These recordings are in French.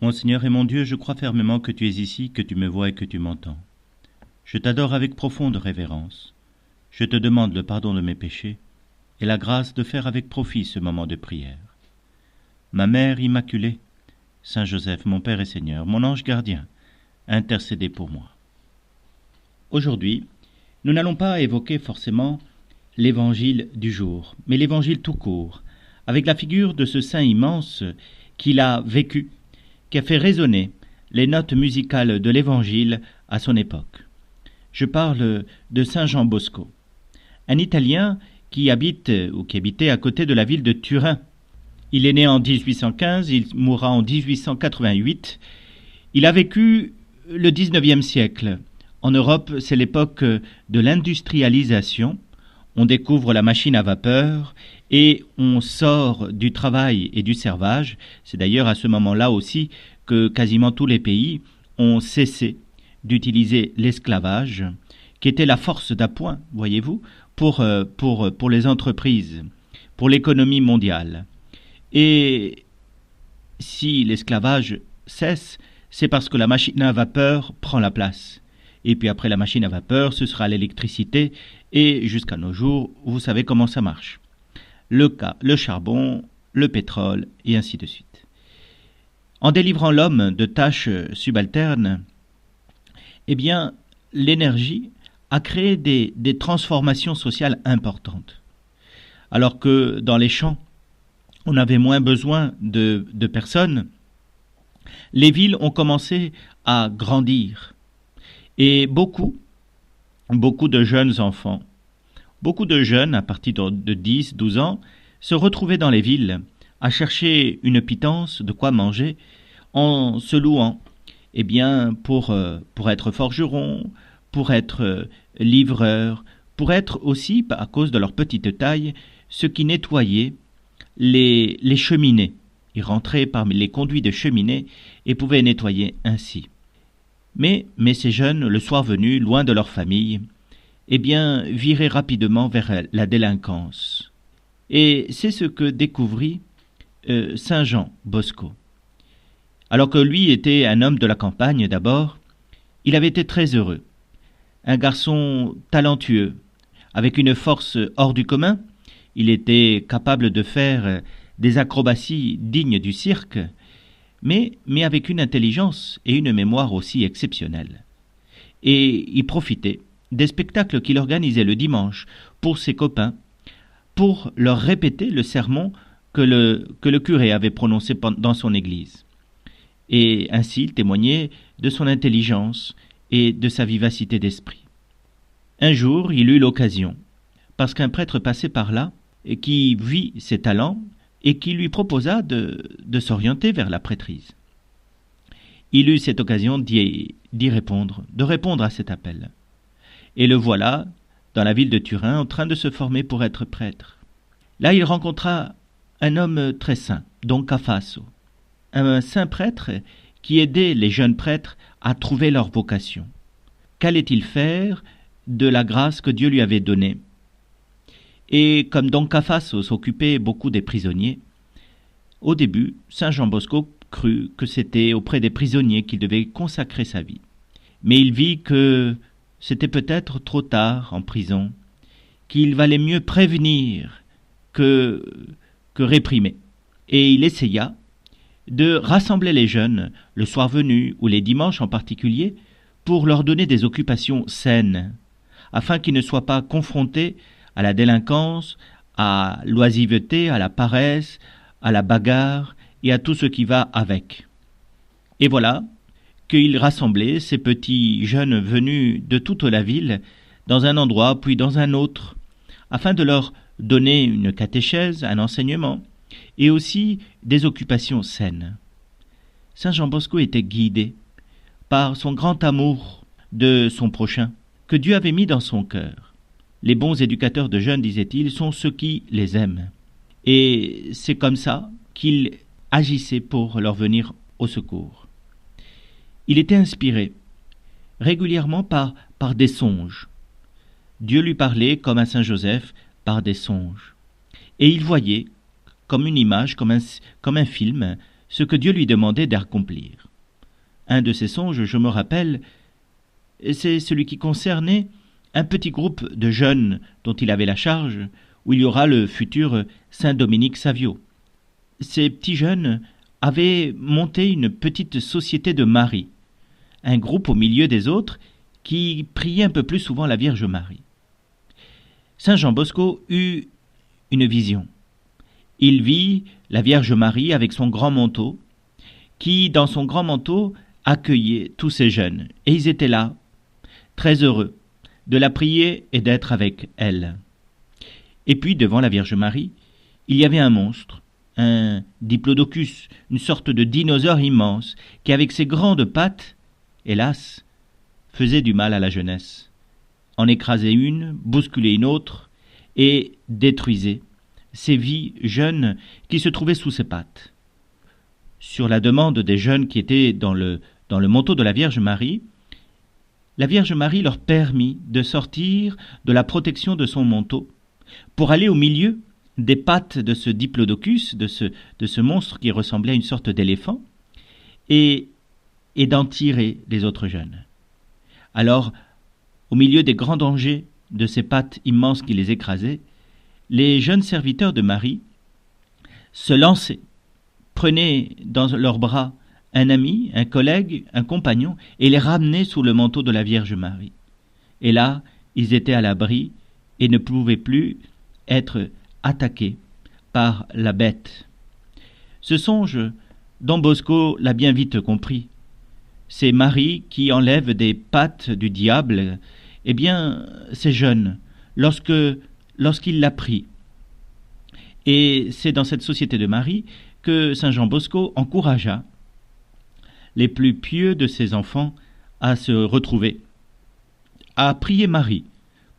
Mon Seigneur et mon Dieu, je crois fermement que tu es ici, que tu me vois et que tu m'entends. Je t'adore avec profonde révérence. Je te demande le pardon de mes péchés et la grâce de faire avec profit ce moment de prière. Ma Mère Immaculée, Saint Joseph, mon Père et Seigneur, mon ange gardien, intercédez pour moi. Aujourd'hui, nous n'allons pas évoquer forcément l'évangile du jour, mais l'évangile tout court, avec la figure de ce saint immense qu'il a vécu, qui a fait résonner les notes musicales de l'évangile à son époque. Je parle de Saint Jean Bosco, un Italien qui habitait à côté de la ville de Turin. Il est né en 1815, il mourra en 1888. Il a vécu le 19e siècle. En Europe, c'est l'époque de l'industrialisation. On découvre la machine à vapeur et on sort du travail et du servage. C'est d'ailleurs à ce moment-là aussi que quasiment tous les pays ont cessé d'utiliser l'esclavage, qui était la force d'appoint, voyez-vous, pour les entreprises, pour l'économie mondiale. Et si l'esclavage cesse, c'est parce que la machine à vapeur prend la place. Et puis après la machine à vapeur, ce sera l'électricité, et jusqu'à nos jours, vous savez comment ça marche. Le charbon, le pétrole, et ainsi de suite. En délivrant l'homme de tâches subalternes, eh bien, l'énergie a créé des transformations sociales importantes. Alors que dans les champs, on avait moins besoin de personnes, les villes ont commencé à grandir. Et beaucoup de jeunes enfants, beaucoup de jeunes à partir de 10, 12 ans, se retrouvaient dans les villes à chercher une pitance, de quoi manger, en se louant, eh bien, pour être forgeron, pour être livreur, pour être aussi, à cause de leur petite taille, ceux qui nettoyaient les cheminées. Ils rentraient parmi les conduits de cheminées et pouvaient nettoyer ainsi. Mais ces jeunes, le soir venu, loin de leur famille, eh bien, viraient rapidement vers la délinquance. Et c'est ce que découvrit Saint Jean Bosco. Alors que lui était un homme de la campagne d'abord, il avait été très heureux. Un garçon talentueux, avec une force hors du commun. Il était capable de faire des acrobaties dignes du cirque, mais avec une intelligence et une mémoire aussi exceptionnelles. Et il profitait des spectacles qu'il organisait le dimanche pour ses copains, pour leur répéter le sermon que le curé avait prononcé dans son église. Et ainsi il témoignait de son intelligence et de sa vivacité d'esprit. Un jour, il eut l'occasion, parce qu'un prêtre passait par là, et qui vit ses talents, et qui lui proposa de s'orienter vers la prêtrise. Il eut cette occasion d'y répondre, de répondre à cet appel. Et le voilà, dans la ville de Turin, en train de se former pour être prêtre. Là, il rencontra un homme très saint, Don Cafasso, un saint prêtre qui aidait les jeunes prêtres à trouver leur vocation. Qu'allait-il faire de la grâce que Dieu lui avait donnée? Et comme Don Cafasso s'occupait beaucoup des prisonniers, au début, Saint Jean Bosco crut que c'était auprès des prisonniers qu'il devait consacrer sa vie. Mais il vit que c'était peut-être trop tard en prison, qu'il valait mieux prévenir que réprimer. Et il essaya de rassembler les jeunes, le soir venu, ou les dimanches en particulier, pour leur donner des occupations saines, afin qu'ils ne soient pas confrontés à la délinquance, à l'oisiveté, à la paresse, à la bagarre et à tout ce qui va avec. Et voilà qu'il rassemblait ces petits jeunes venus de toute la ville dans un endroit puis dans un autre, afin de leur donner une catéchèse, un enseignement, et aussi des occupations saines. Saint Jean Bosco était guidé par son grand amour de son prochain, que Dieu avait mis dans son cœur. Les bons éducateurs de jeunes, disait-il, sont ceux qui les aiment. Et c'est comme ça qu'il agissait pour leur venir au secours. Il était inspiré régulièrement par des songes. Dieu lui parlait, comme à Saint Joseph, par des songes. Et il voyait, comme une image, comme un film, ce que Dieu lui demandait d'accomplir. Un de ces songes, je me rappelle, c'est celui qui concernait un petit groupe de jeunes dont il avait la charge, où il y aura le futur Saint Dominique Savio. Ces petits jeunes avaient monté une petite société de Marie, un groupe au milieu des autres qui priait un peu plus souvent la Vierge Marie. Saint Jean Bosco eut une vision. Il vit la Vierge Marie avec son grand manteau, qui, dans son grand manteau, accueillait tous ces jeunes. Et ils étaient là, très heureux, de la prier et d'être avec elle. Et puis, devant la Vierge Marie, il y avait un monstre, un diplodocus, une sorte de dinosaure immense, qui, avec ses grandes pattes, hélas, faisait du mal à la jeunesse, en écrasait une, bousculait une autre, et détruisait ces vies jeunes qui se trouvaient sous ses pattes. Sur la demande des jeunes qui étaient dans le manteau de la Vierge Marie leur permit de sortir de la protection de son manteau pour aller au milieu des pattes de ce diplodocus, de ce monstre qui ressemblait à une sorte d'éléphant, et d'en tirer les autres jeunes. Alors, au milieu des grands dangers de ces pattes immenses qui les écrasaient, les jeunes serviteurs de Marie se lançaient, prenaient dans leurs bras un ami, un collègue, un compagnon, et les ramenaient sous le manteau de la Vierge Marie. Et là, ils étaient à l'abri et ne pouvaient plus être attaqués par la bête. Ce songe, Don Bosco l'a bien vite compris. C'est Marie qui enlève des pattes du diable. Eh bien, c'est jeune, lorsqu'il l'a pris. Et c'est dans cette société de Marie que Saint Jean Bosco encouragea les plus pieux de ses enfants à se retrouver, à prier Marie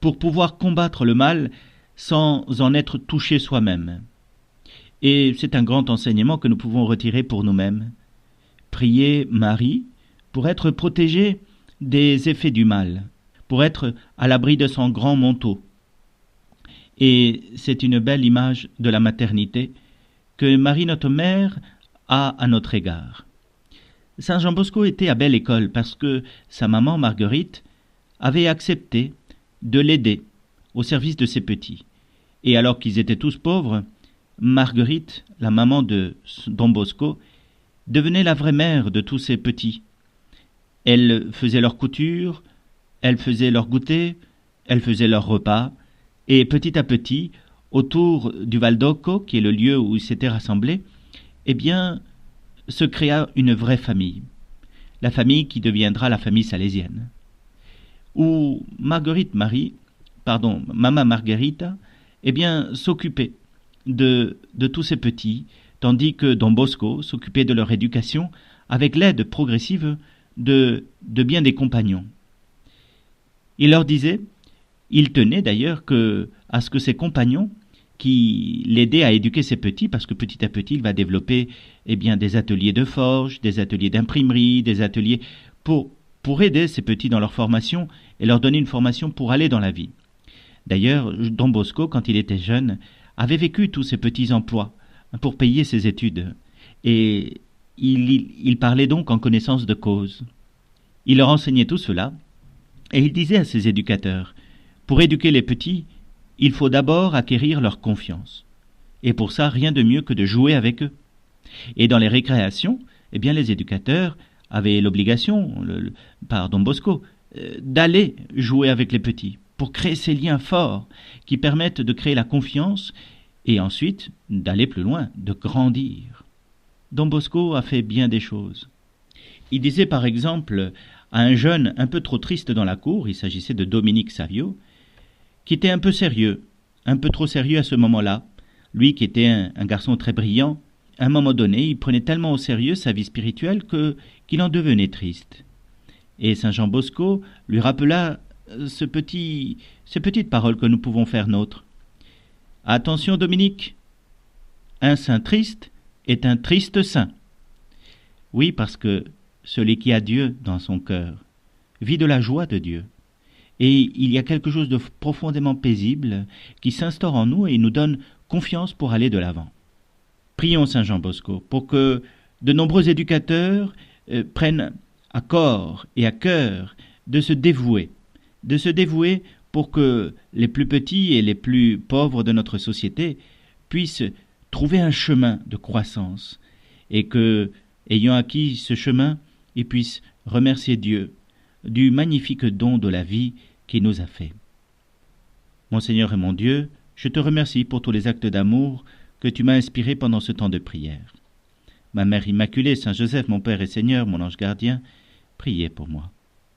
pour pouvoir combattre le mal sans en être touché soi-même. Et c'est un grand enseignement que nous pouvons retirer pour nous-mêmes. Prier Marie pour être protégé des effets du mal, pour être à l'abri de son grand manteau. Et c'est une belle image de la maternité que Marie notre mère a à notre égard. Saint Jean Bosco était à belle école parce que sa maman Marguerite avait accepté de l'aider au service de ses petits. Et alors qu'ils étaient tous pauvres, Marguerite, la maman de Don Bosco, devenait la vraie mère de tous ces petits. Elle faisait leur couture, elle faisait leur goûter, elle faisait leur repas, et petit à petit, autour du Valdocco, qui est le lieu où ils s'étaient rassemblés, eh bien, se créa une vraie famille, la famille qui deviendra la famille salésienne, où Maman Margherita, eh bien, s'occupait de tous ces petits, tandis que Don Bosco s'occupait de leur éducation avec l'aide progressive de bien des compagnons. Il leur disait, il tenait d'ailleurs à ce que ses compagnons qui l'aidaient à éduquer ses petits, parce que petit à petit il va développer des ateliers de forge, des ateliers d'imprimerie, des ateliers pour aider ces petits dans leur formation et leur donner une formation pour aller dans la vie. D'ailleurs, Don Bosco, quand il était jeune, avait vécu tous ces petits emplois pour payer ses études, et il parlait donc en connaissance de cause. Il leur enseignait tout cela, et il disait à ses éducateurs, pour éduquer les petits, il faut d'abord acquérir leur confiance. Et pour ça, rien de mieux que de jouer avec eux. Et dans les récréations, les éducateurs avaient l'obligation, par Don Bosco, d'aller jouer avec les petits, pour créer ces liens forts qui permettent de créer la confiance et ensuite d'aller plus loin, de grandir. Don Bosco a fait bien des choses. Il disait par exemple à un jeune un peu trop triste dans la cour, il s'agissait de Dominique Savio, qui était un peu sérieux, un peu trop sérieux à ce moment-là. Lui qui était un garçon très brillant, à un moment donné, il prenait tellement au sérieux sa vie spirituelle qu'il en devenait triste. Et Saint Jean Bosco lui rappela ces petites paroles que nous pouvons faire nôtres. Attention Dominique, un saint triste est un triste saint. Oui, parce que celui qui a Dieu dans son cœur vit de la joie de Dieu. Et il y a quelque chose de profondément paisible qui s'instaure en nous et nous donne confiance pour aller de l'avant. Prions Saint Jean Bosco pour que de nombreux éducateurs prennent à corps et à cœur de se dévouer pour que les plus petits et les plus pauvres de notre société puissent trouver un chemin de croissance et que, ayant acquis ce chemin, ils puissent remercier Dieu du magnifique don de la vie qu'il nous a fait. Mon Seigneur et mon Dieu, je te remercie pour tous les actes d'amour que tu m'as inspirés pendant ce temps de prière. Ma Mère Immaculée, Saint Joseph, mon Père et Seigneur, mon ange gardien, priez pour moi.